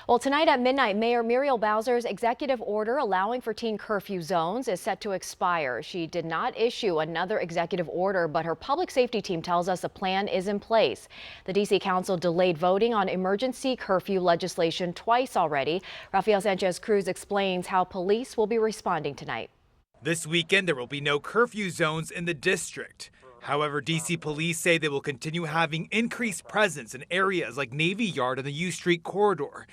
Well, tonight at midnight, Mayor Muriel Bowser's executive order allowing for teen curfew zones is set to expire. She did not issue another executive order, but her public safety team tells us a plan is in place. The D.C. Council delayed voting on emergency curfew legislation twice already. Rafael Sanchez Cruz explains how police will be responding tonight. This weekend, there will be no curfew zones in the district. However, D.C. police say they will continue having increased presence in areas like Navy Yard and the U Street corridor.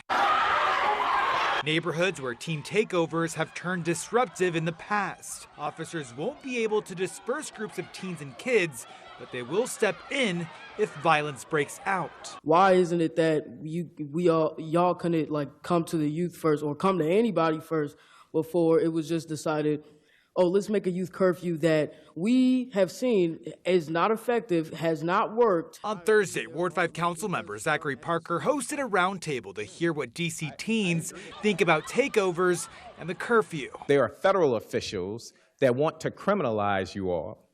Neighborhoods where teen takeovers have turned disruptive in the past. Officers won't be able to disperse groups of teens and kids, but they will step in if violence breaks out. Why isn't it that y'all couldn't come to the youth first or come to anybody first before it was just decided, oh, let's make a youth curfew that we have seen is not effective, has not worked. On Thursday, Ward 5 council member Zachary Parker hosted a roundtable to hear what D.C. teens think about takeovers and the curfew. There are federal officials that want to criminalize you all.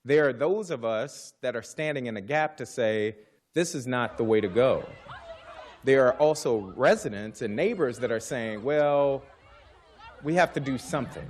There are those of us that are standing in a gap to say, this is not the way to go. There are also residents and neighbors that are saying, well, we have to do something.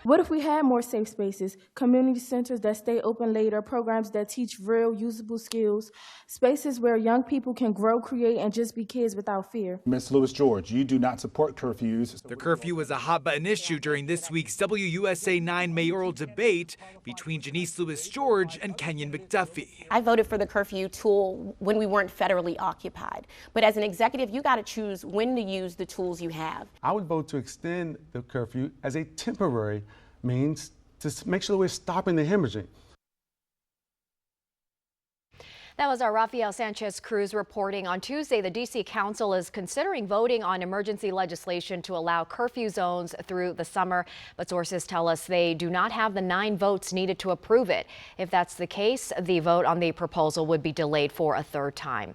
What if we had more safe spaces, community centers that stay open later, programs that teach real usable skills, spaces where young people can grow, create, and just be kids without fear? Ms. Lewis George, you do not support curfews. The curfew was a hot-button issue during this week's WUSA 9 mayoral debate between Janice Lewis George and Kenyon McDuffie. I voted for the curfew tool when we weren't federally occupied. But as an executive, you got to choose when to use the tools you have. I would vote to extend the curfew as a temporary means to make sure we're stopping the hemorrhaging. That was our Rafael Sanchez Cruz reporting. On Tuesday, the D.C. Council is considering voting on emergency legislation to allow curfew zones through the summer, but sources tell us they do not have the 9 votes needed to approve it. If that's the case, the vote on the proposal would be delayed for a third time.